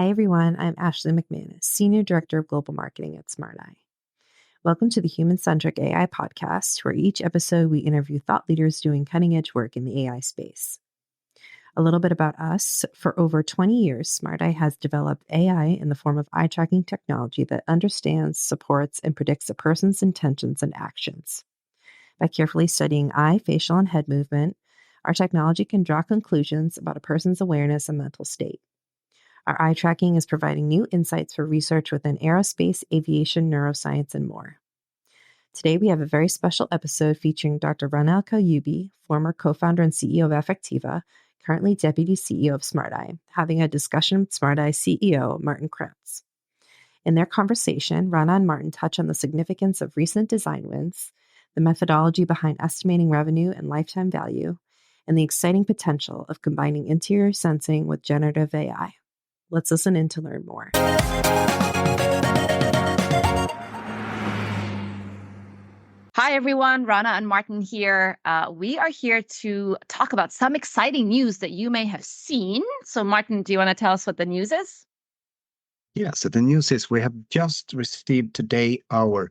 Hi, everyone. I'm Ashley McManus, Senior Director of Global Marketing at SmartEye. Welcome to the Human-Centric AI podcast, where each episode we interview thought leaders doing cutting-edge work in the AI space. A little bit about us. For over 20 years, SmartEye has developed AI in the form of eye-tracking technology that understands, supports, and predicts a person's intentions and actions. By carefully studying eye, facial, and head movement, our technology can draw conclusions about a person's awareness and mental state. Our eye tracking is providing new insights for research within aerospace, aviation, neuroscience, and more. Today, we have a very special episode featuring Dr. Rana el Kaliouby, former co-founder and CEO of Affectiva, currently Deputy CEO of SmartEye, having a discussion with SmartEye CEO Martin Krantz. In their conversation, Rana and Martin touch on the significance of recent design wins, the methodology behind estimating revenue and lifetime value, and the exciting potential of combining interior sensing with generative AI. Let's listen in to learn more. Hi, everyone. Rana and Martin here. We are here to talk about some exciting news that you may have seen. So, Martin, do you want to tell us what the news is? Yeah, so the news is we have just received today our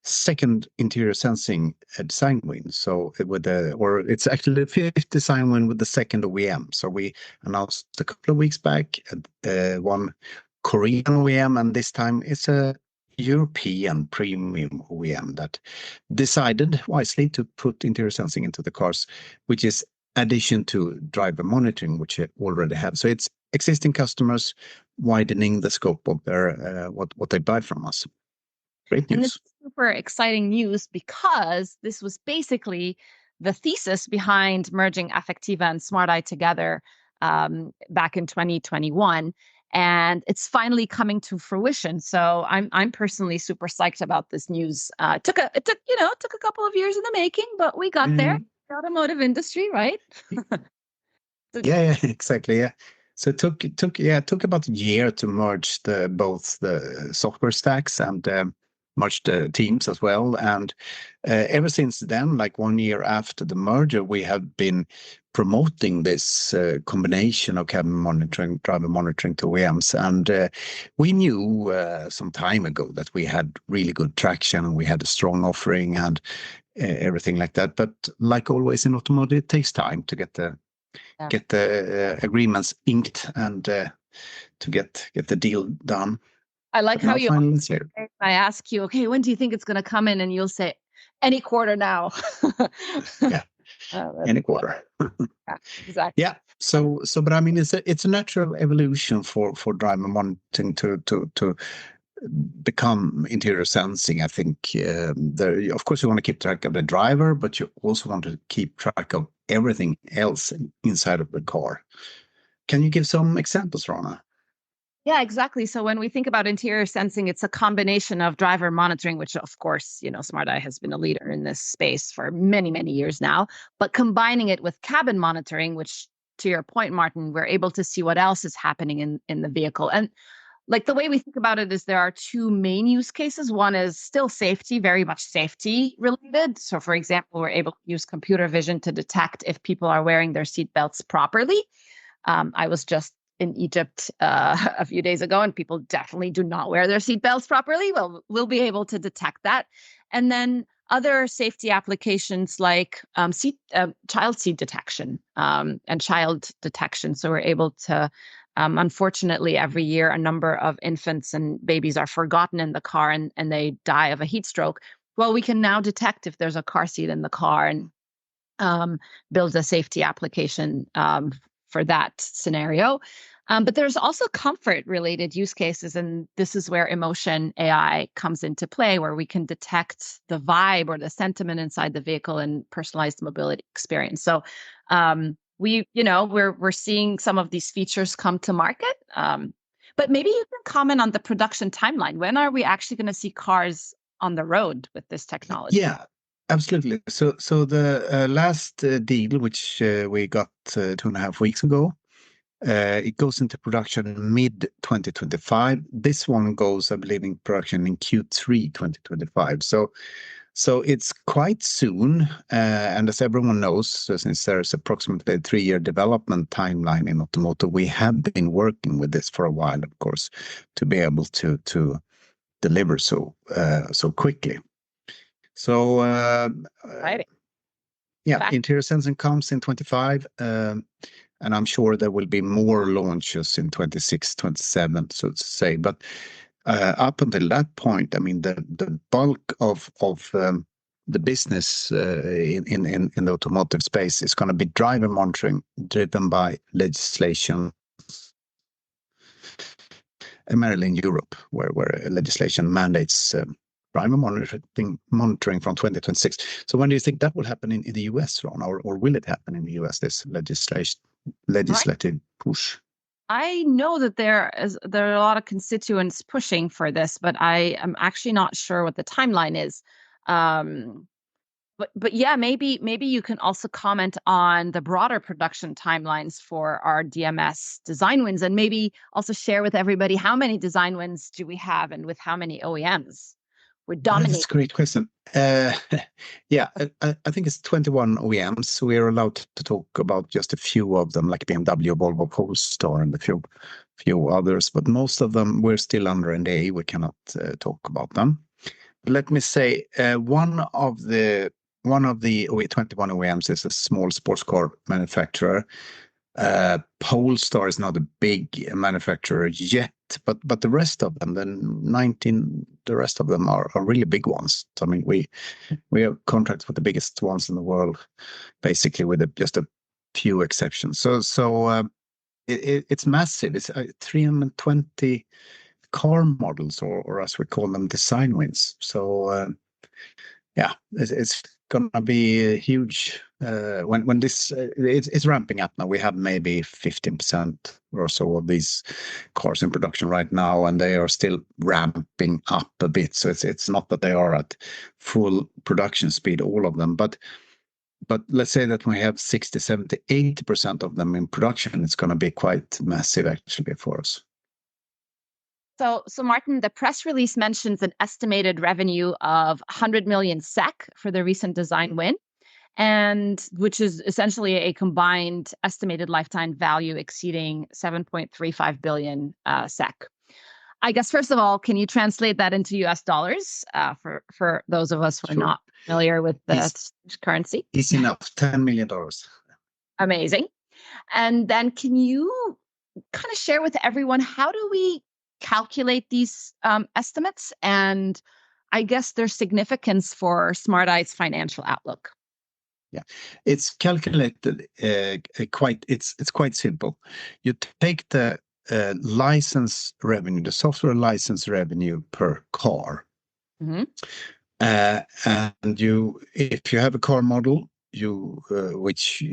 second interior sensing design win. So it's actually the fifth design win with the second OEM. So we announced a couple of weeks back one Korean OEM, and this time it's a European premium OEM that decided wisely to put interior sensing into the cars, which is addition to driver monitoring, which it already have. So it's existing customers widening the scope of their what they buy from us. Great news. And this is super exciting news because this was basically the thesis behind merging Affectiva and SmartEye together back in 2021. And it's finally coming to fruition. So I'm personally super psyched about this news. It took a couple of years in the making, but we got there. The automotive industry, right? Yeah, exactly. Yeah. So it took about a year to merge both the software stacks and merge the teams as well. And ever since then, like 1 year after the merger, we have been promoting this combination of cabin monitoring, driver monitoring to OEMs. And we knew some time ago that we had really good traction and we had a strong offering and everything like that. But like always in automotive, it takes time to get the agreements inked and to get the deal done. I like how I ask you, okay, when do you think it's going to come in? And you'll say, any quarter now. Yeah, any quarter. Yeah, exactly. Yeah. So, but I mean, it's a natural evolution for driver monitoring to become interior sensing. I think of course you want to keep track of the driver, but you also want to keep track of everything else inside of the car. Can you give some examples, Rana? Yeah, exactly. So when we think about interior sensing, it's a combination of driver monitoring, which of course, SmartEye has been a leader in this space for many, many years now, but combining it with cabin monitoring, which to your point, Martin, we're able to see what else is happening in the vehicle. And like the way we think about it is there are two main use cases. One is still safety, very much safety related. So for example, we're able to use computer vision to detect if people are wearing their seatbelts properly. I was just in Egypt a few days ago, and people definitely do not wear their seatbelts properly. Well, we'll be able to detect that. And then other safety applications like child seat detection and child detection. So we're able to, unfortunately, every year, a number of infants and babies are forgotten in the car and they die of a heat stroke. Well, we can now detect if there's a car seat in the car and build a safety application for that scenario. But there's also comfort-related use cases, and this is where emotion AI comes into play, where we can detect the vibe or the sentiment inside the vehicle and personalized mobility experience. So we're seeing some of these features come to market. But maybe you can comment on the production timeline. When are we actually going to see cars on the road with this technology? Yeah. Absolutely. So the last deal, which we got 2.5 weeks ago, it goes into production mid-2025. This one goes, I believe, in production in Q3 2025. So So it's quite soon, and as everyone knows, since there's approximately a 3-year development timeline in automotive, we have been working with this for a while, of course, to be able to deliver so quickly. So Right. yeah, interior sensing comes in 25, and I'm sure there will be more launches in 26, 27, so to say. But up until that point, I mean, the bulk of the business in the automotive space is going to be driver monitoring, driven by legislation, primarily in Europe, where legislation mandates driver monitoring from 2026. So when do you think that will happen in the US, Ron, or will it happen in the US, this legislative push? I know that there are a lot of constituents pushing for this, but I am actually not sure what the timeline is. But yeah, maybe you can also comment on the broader production timelines for our DMS design wins, and maybe also share with everybody how many design wins do we have and with how many OEMs we're dominating. That's a great question. Yeah, I think it's 21 OEMs. We are allowed to talk about just a few of them, like BMW, Volvo, Polestar, and a few others. But most of them, we're still under NDA. We cannot talk about them. Let me say, one of the 21 OEMs is a small sports car manufacturer. Polestar is not a big manufacturer yet, but the rest of them, the rest of them are really big ones. So, I mean, we have contracts with the biggest ones in the world, basically, with just a few exceptions. So it's massive. It's 320 car models, or as we call them, design wins. So yeah, it's gonna be huge when this it's ramping up now. We have maybe 15% or so of these cars in production right now, and they are still ramping up a bit. So it's not that they are at full production speed, all of them, but let's say that we have 60, 70, 80% of them in production. It's going to be quite massive actually for us. So Martin, the press release mentions an estimated revenue of 100 million SEK for the recent design win, and which is essentially a combined estimated lifetime value exceeding 7.35 billion SEK. I guess, first of all, can you translate that into US dollars for those of us who are not familiar with the currency? Easy enough, $10 million. Amazing. And then can you kind of share with everyone, how do we calculate these estimates, and I guess their significance for Smart Eye's financial outlook? Yeah, it's calculated it's quite simple. You take the license revenue, the software license revenue per car, Mm-hmm. and if you have a car model, which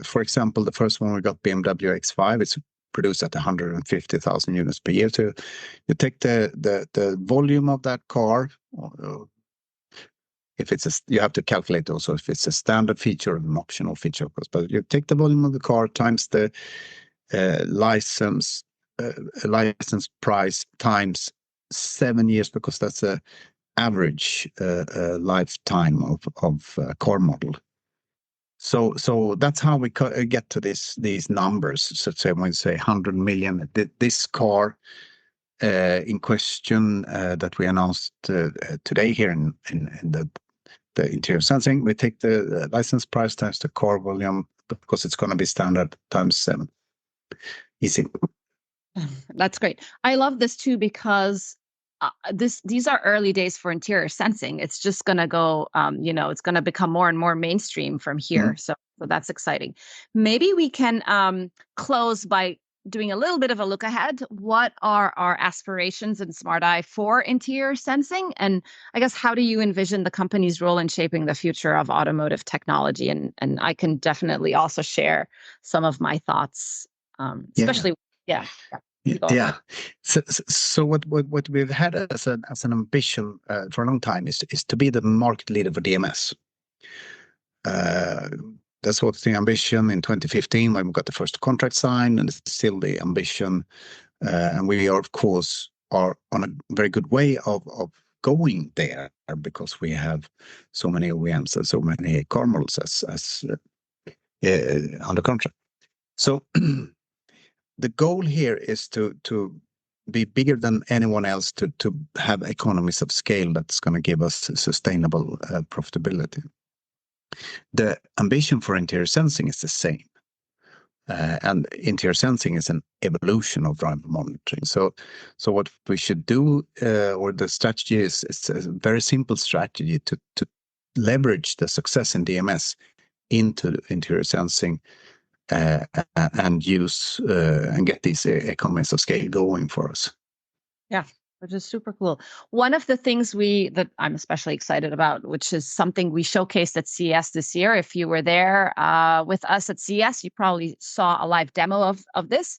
for example, the first one we got, BMW X5, it's produced at 150,000 units per year. So you take the volume of that car. If it's you have to calculate also if it's a standard feature or an optional feature, of course. But you take the volume of the car times the license price times 7 years, because that's a average lifetime of a car model. So that's how we get to these numbers. So say when we say 100 million, this car in question that we announced today here in the interior sensing, we take the license price times the car volume, because it's going to be standard times 7. Easy. That's great. I love this too, because these are early days for interior sensing. It's just going to go, it's going to become more and more mainstream from here. Mm-hmm. So that's exciting. Maybe we can close by doing a little bit of a look ahead. What are our aspirations in Smart Eye for interior sensing? And I guess, how do you envision the company's role in shaping the future of automotive technology? And I can definitely also share some of my thoughts, especially, yeah. So what we've had as an ambition for a long time is to be the market leader for DMS. That's what's the ambition in 2015 when we got the first contract signed, and it's still the ambition. And we are, of course, on a very good way of going there because we have so many OEMs and so many car models as under contract. So the goal here is to be bigger than anyone else, to have economies of scale that's going to give us sustainable profitability. The ambition for interior sensing is the same. And interior sensing is an evolution of driver monitoring. So what we should do, or the strategy is a very simple strategy to leverage the success in DMS into interior sensing and use and get these economies of scale going for us. Yeah, which is super cool. One of the things that I'm especially excited about, which is something we showcased at CES this year. If you were there with us at CES, you probably saw a live demo of this.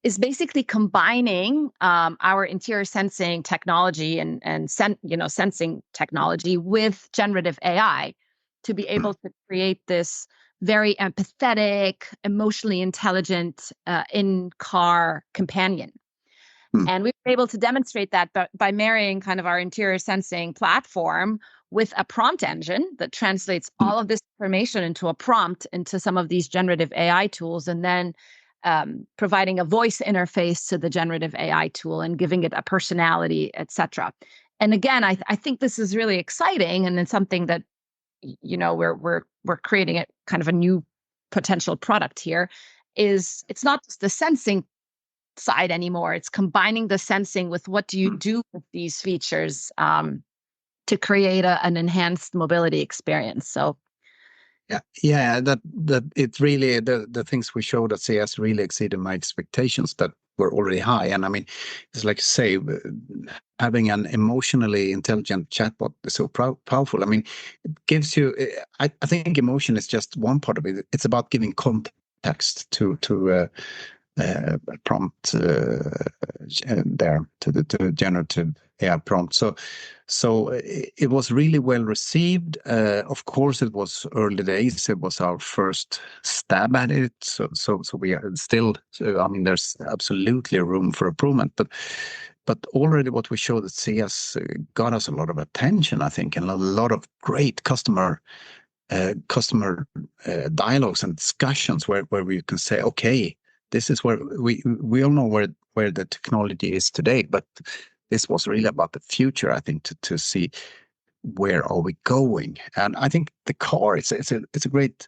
Is basically combining our interior sensing technology and sensing technology with generative AI to be able to create this very empathetic, emotionally intelligent in-car companion. And we were able to demonstrate that by marrying kind of our interior sensing platform with a prompt engine that translates all of this information into a prompt into some of these generative AI tools, and then providing a voice interface to the generative AI tool and giving it a personality, etc. And again, I think this is really exciting, and it's something that we're creating a kind of a new potential product here. It's not just the sensing side anymore. It's combining the sensing with what do you do with these features to create an enhanced mobility experience. So that it really, the things we showed at CES really exceeded my expectations that were already high. And I mean, it's like, say, having an emotionally intelligent chatbot is so powerful. I mean, it gives you, I think emotion is just one part of it. It's about giving context to prompt there to the generative AI prompt. So it was really well received. Of course, it was early days. It was our first stab at it. So we are still. I mean, there's absolutely room for improvement. But already what we showed at CES got us a lot of attention, I think, and a lot of great customer dialogues and discussions where we can say, okay, this is where we all know where the technology is today, but this was really about the future, I think, to see where are we going. And I think the car it's a great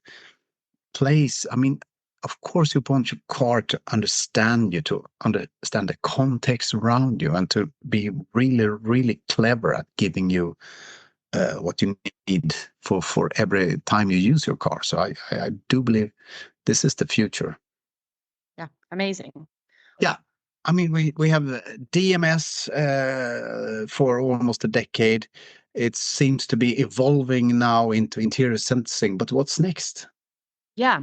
place. I mean, of course, you want your car to understand you, to understand the context around you, and to be really, really clever at giving you what you need for every time you use your car. So I do believe this is the future. Yeah, amazing. Yeah, I mean, we have DMS for almost a decade. It seems to be evolving now into interior sensing, but what's next? Yeah.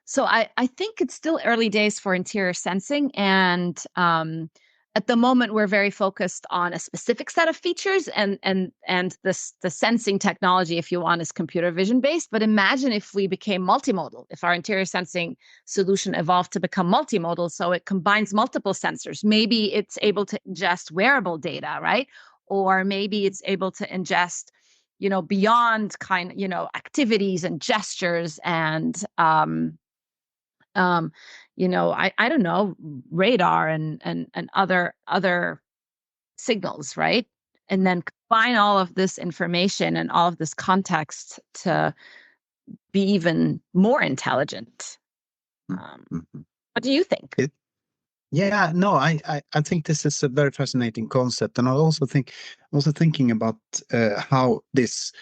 So I think it's still early days for interior sensing. And at the moment, we're very focused on a specific set of features, and the sensing technology, if you want, is computer vision based. But imagine if we became multimodal, if our interior sensing solution evolved to become multimodal, so it combines multiple sensors. Maybe it's able to ingest wearable data, right? Or maybe it's able to ingest beyond activities and gestures and I don't know, radar and other signals, right? And then combine all of this information and all of this context to be even more intelligent. What do you think? Yeah, no, I think this is a very fascinating concept, and I'm also thinking about how this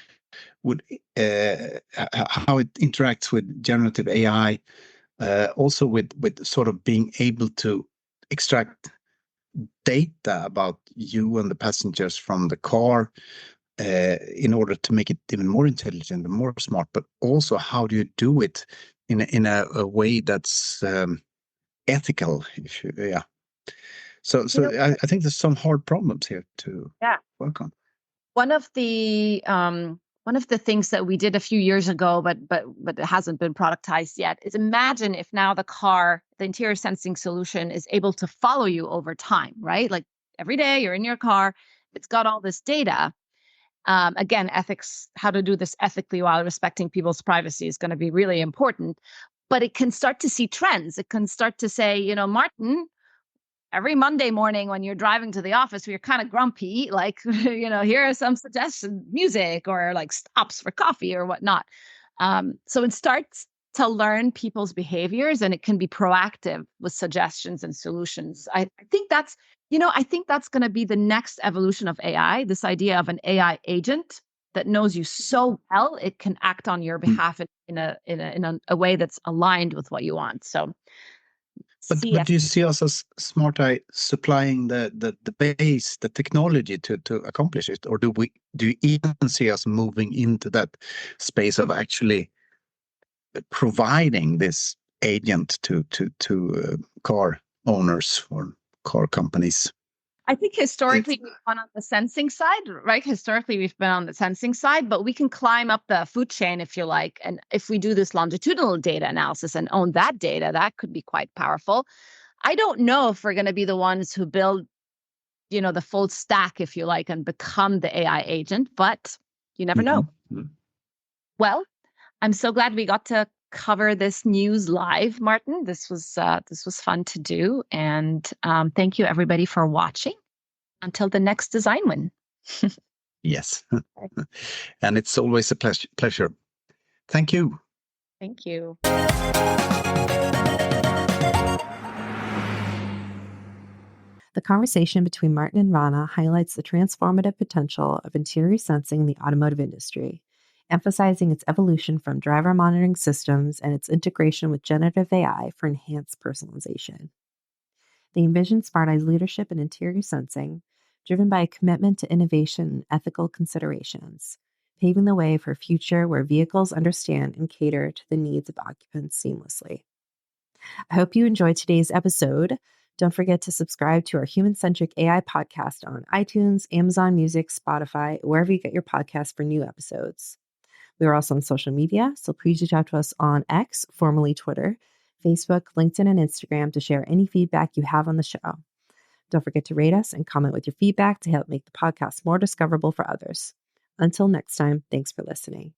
would how it interacts with generative AI, also with sort of being able to extract data about you and the passengers from the car in order to make it even more intelligent and more smart. But also, how do you do it in a way that's ethical? So I think there's some hard problems here to work on. One of the things that we did a few years ago, but it hasn't been productized yet, is imagine if now the interior sensing solution is able to follow you over time, right? Like every day you're in your car it's got all this data. Again, ethics, how to do this ethically while respecting people's privacy is going to be really important. But it can start to see trends. It can start to say, Martin, every Monday morning when you're driving to the office, you're kind of grumpy, like, here are some suggestions, music or like stops for coffee or whatnot. So it starts to learn people's behaviors, and it can be proactive with suggestions and solutions. I think that's going to be the next evolution of AI, this idea of an AI agent that knows you so well, it can act on your behalf in a way that's aligned with what you want. So But do you see us as Smart Eye supplying the base, the technology to accomplish it, or do you even see us moving into that space of actually providing this agent to car owners or car companies? I think historically we've been on the sensing side, right? Historically, we've been on the sensing side, but we can climb up the food chain, if you like. And if we do this longitudinal data analysis and own that data, that could be quite powerful. I don't know if we're going to be the ones who build, the full stack, if you like, and become the AI agent, but you never know. Mm-hmm. Well, I'm so glad we got to cover this news live, Martin. This was fun to do, and thank you everybody for watching. Until the next design win. Yes, and it's always a pleasure. Thank you. Thank you. The conversation between Martin and Rana highlights the transformative potential of interior sensing in the automotive industry, emphasizing its evolution from driver monitoring systems and its integration with generative AI for enhanced personalization. They envision Smart Eye's leadership in interior sensing, driven by a commitment to innovation and ethical considerations, paving the way for a future where vehicles understand and cater to the needs of occupants seamlessly. I hope you enjoyed today's episode. Don't forget to subscribe to our Human-Centric AI podcast on iTunes, Amazon Music, Spotify, wherever you get your podcasts for new episodes. We are also on social media, so please reach out to us on X, formerly Twitter, Facebook, LinkedIn, and Instagram to share any feedback you have on the show. Don't forget to rate us and comment with your feedback to help make the podcast more discoverable for others. Until next time, thanks for listening.